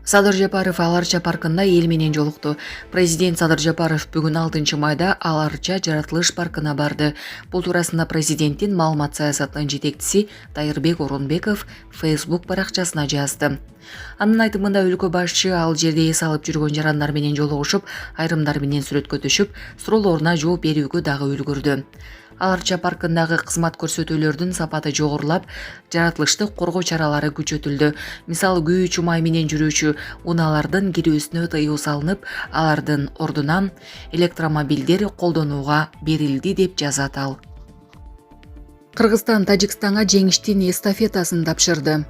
Садыр Жапаров Аларча паркында эл менен жолукту. Президент Садыр Жапаров бүгүн 6 майда Аларча жаратылыш паркына барды. Бул туурасында президенттин маалымат саясатынын жетекчиси Тайырбек Орунбеков Facebook баракчасына жазды. Анын айтымында өлкө башчы ал жерде эс алып жүргөн жарандар менен жолугушуп, айрымдар менен сүрөткө түшүп, суроолоруна жооп берүүгө дагы үлгүрдү. Аларча паркындагы кызмат көрсөтүүлөрдүн сапаты жогорулап, жаратылыштык коргоо чаралары күчөтүлдү. Мисалы күйүүчү май менен жүрүүчү унаалардын кирүүсүнө тыюу салынып, алардын ордуна электромобилдер колдонууга берилди деп жазат ал. Кыргызстан Тажикстанга жеңиштин эстафетасын тапшырды.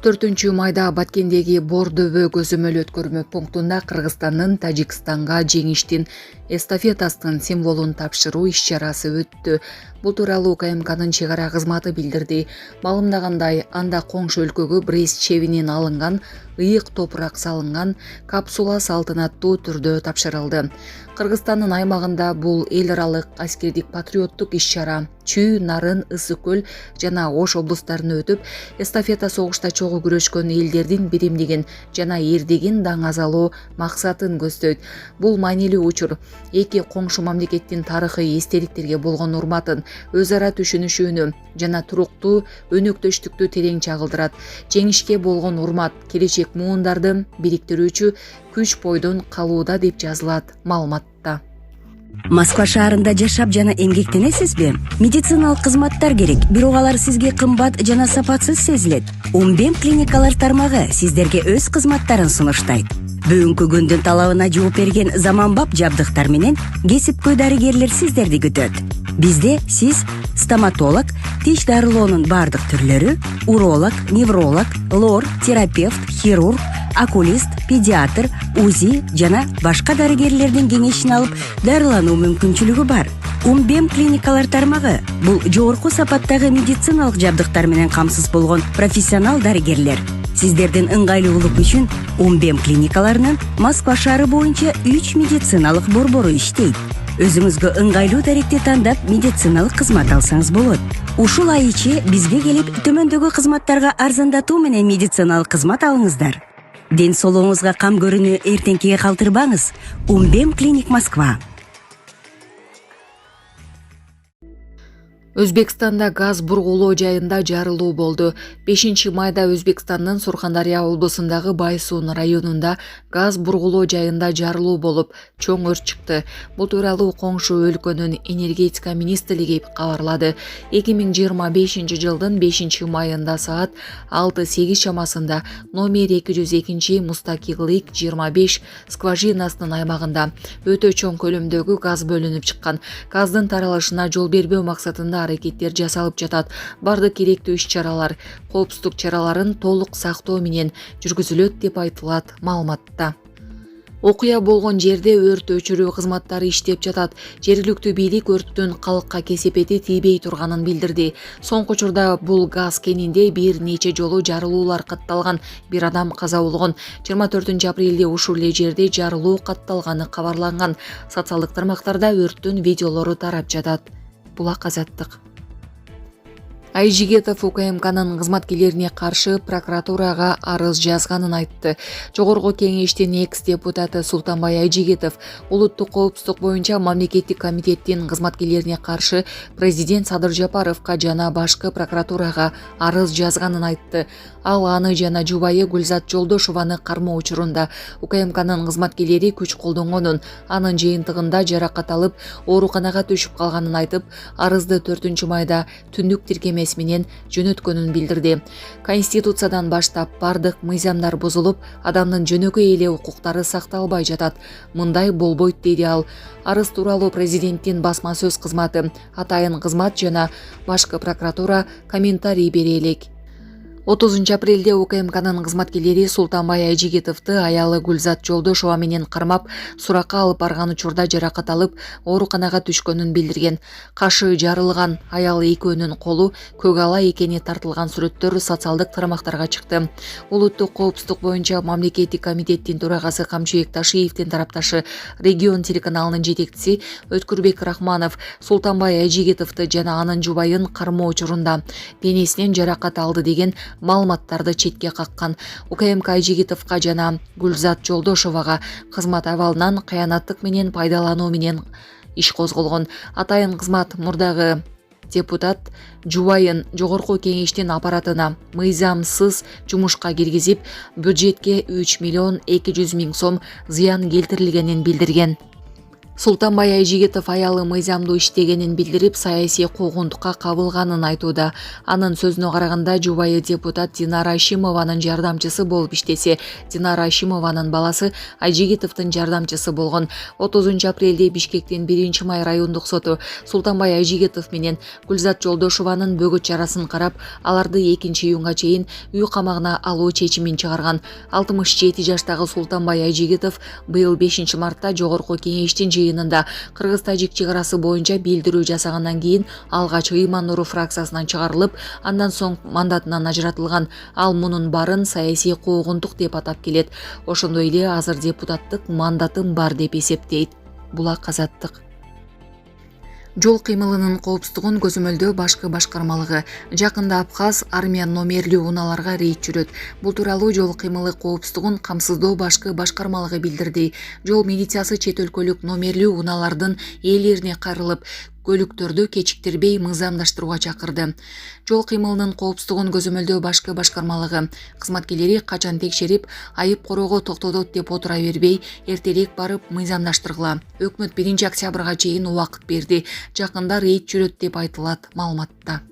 4 майда Баткендеги Бор дөбө көзөмөл өткөрмө пунктунда Кыргызстандын Тажикстанга жеңиштин эстафетасынын символун тапшыруу иш-чарасы өттү. Бул тууралуу УКМКнын чек ара кызматы билдирди. Маалымдагандай, анда коңшу өлкөгө Брест чебинен алынган ыйык топурак салынган капсула салтанаттуу түрдө тапшырылды. Кыргызстандын аймагында бул эл аралык аскердик патриоттук иш-чара Чүй, Нарын, Ысык көл жана Ош облустарында өтүп, эстафета согушта чогуу күрөшкөн элдердин биримдигин жана эрдигин даңазалоо максатын көздөйт. Бул маанилүү учур эки коңшу мамлекеттин тарыхый эстеликтерге болгон урматын, өз ара түшүнүшүүнү жана туруктуу өнөктөштүктү терең чагылдырат. Жеңишке болгон урмат келечек муундарды бириктирүүчү күч бойдон калууда деп жазылат маалыматта. Москва шаарында жашап жана эмгектенесизби? Медициналык кызматтар керек, бирок алар сизге кымбат жана сапатсыз сезилет. Умбем клиникалар тармагы сиздерге өз кызматтарын сунуштайт. Бүгүнкү күндүн талабына жооп берген заманбап жабдыктар менен кесипкөй дарыгерлер сиздерди күтөт. Бизде сиз стоматолог, тиш дарылоонун бардык түрлөрү, уролог, невролог, лор, терапевт, хирург, окулист, педиатр, УЗИ жана башка дарыгерлердин кеңешин алып дарылануу мүмкүнчүлүгү бар. Умбем клиникалар тармагы бул жогорку сапаттагы медициналык жабдыктар менен камсыз болгон профессионал дарыгерлер. Сиздердин ыңгайлуулук үчүн Умбем клиникаларынын Москва шаары боюнча 3 медициналык борбору иштейт. Өзүңүзгө ыңгайлуу даректи тандап медициналык кызмат алсаңыз болот. Ушул ай ичи бизге келип төмөндөгү кызматтарга арзандатуу менен медициналык кызмат алыңыздар. Ден соолугуңузга кам көрүүнү эртеңкиге калтырбаңыз. Умбем клиник Москва. Өзбекстанда газ бургулоо жайында жарылуу болду. 5 майда Өзбекстандын Сурхандария облусундагы Байсуун районунда газ бургулоо жайында жарылуу болуп, чоң өрт чыкты. Бул тууралуу коңшу өлкөнүн энергетика министрлиги кабарлады. 2025 жылдын 5 майында саат 6-8 чамасында номер 202 Мустакилдик 25 скважинасынын аймагында өтө чоң көлөмдөгү газ бөлүнүп чыккан. Газдын таралышына жол бербөө максатында аракеттер жасалып жатат. Бардык керектүү иш-чаралар, коопсуздук чараларын толук сактоо менен жүргүзүлөт деп айтылат маалыматта. Окуя болгон жерде өрт өчүрүү кызматтары иштеп жатат. Жергиликтүү бийлик өрттүн калкка кесепети тийбей турганын билдирди. Соңку учурда бул газ кенинде бир нече жолу жарылуулар катталган, бир адам каза болгон. 24 апрелде ушул эле жерде жарылуу катталганы кабарланган. Социалдык тармактарда өрттүн видеолору тарап жатат. Булак Азаттык. Айжигитов УКМКнын кызматкерлерине каршы прокуратурага арыз жазганын айтты. Жогорку кеңештин экс-депутаты Султанбай Айжигитов улуттук коопсуздук боюнча мамлекеттик комитеттин кызматкерлерине каршы президент Садыр Жапаровго жана башкы прокуратурага арыз жазганын айтты. Ал аны жана жубайы Гүлзат Жолдошованы кармоо учурунда УКМКнын кызматкерлери күч колдонгонун, анын жыйынтыгында жаракат алып, ооруканага түшүп калганын айтып, арызды 4 майда түндүк тиркеме менен жөнөткөнүн билдирди. Конституциядан баштап бардык мыйзамдар бузулуп, адамдын жөнөкөй эле укуктары сакталбай жатат. Мындай болбойт деди ал. Арыз тууралуу президенттин басма сөз кызматы, атайын кызмат жана башкы прокуратура комментарий бере элек. 30 апрелде УКМКнын кызматкерлери Султанбай Айжигитовду аялы Гүлзат Жолдошова менен кармап, суракка алып барган учурда жаракат алып, ооруканага түшкөнүн билдирген. Кашы жарылган, аялы экөөнүн колу көк ала экени тартылган сүрөттөр социалдык тармактарга чыкты. Улуттук коопсуздук боюнча мамлекеттик комитеттин төрагасы Камчыбек Ташиевдин тарапташы Регион телеканалынын жетекчиси Өткүрбек Рахманов Султанбай Айжигитовду жана анын жубайын кармоо учурунда денесинен жаракат алды деген маалыматтарды четке каккан. УКМК Айжигитовго жана Гүлзат Жолдошовага кызмат абалынан кыянаттык менен пайдалануу менен иш козголгон. Атайын кызмат мурдагы депутат жубайын жогорку кеңештин аппаратына мыйзамсыз жумушка киргизип, бюджетке 3 миллион 200 миң сом зыян келтирилгенин билдирген. Султанбай Айжигитов аялы мыйзамдуу иштегенин билдирип, саясий куугунтукка кабылганын айтууда. Анын сөзүнө караганда, жубайы депутат Динара Ашимованын жардамчысы болуп иштесе, Динара Ашимованын баласы Айжигитовдун жардамчысы болгон. 30 апрелде Бишкектин 1-Май райондук соту Султанбай Айжигитов менен Гүлзат Жолдошованын бөгөт чарасын карап, аларды 2-июнга чейин үй камагына алуу чечимин чыгарган. 67 жаштагы Султанбай Айжигитов быйыл 5 мартта жогорку кеңештин жыйынында Кыргыз-Тажик чек-арасы боюнча билдирүү жасагандан кийин алгач Ыйман Нуру фракциясынан чыгарылып, андан соң мандатынан ажыратылган. Ал мунун барын саясий куугунтук деп атап келет. Ошондой эле азыр депутаттык мандатым бар деп эсептейт. Булак Азаттык. Жол кыймылынын коопсуздугун көзөмөлдөө башкы башкармалыгы. Жакында Абхаз армия номерлүү унааларга рейд жүрөт. Бул тууралуу жол кыймылы коопсуздугун камсыздоо башкы башкармалыгы билдирди. Жол милициясы чет өлкөлүк номерлүү унаалардын ээлерине кайрылып, көлүктөрдү кечиктирбей мыйзамдаштырууга чакырды. Жол кыймылынын коопсуздугун көзөмөлдөө башкы башкармалыгы кызматкерлери качан текшерип, айып короого токтотот деп отура бербей, эртерээк барып мыйзамдаштыргыла. Өкмөт 1 октябрга чейин убакыт берди. Жакында рейд жүрөт деп айтылат маалыматта.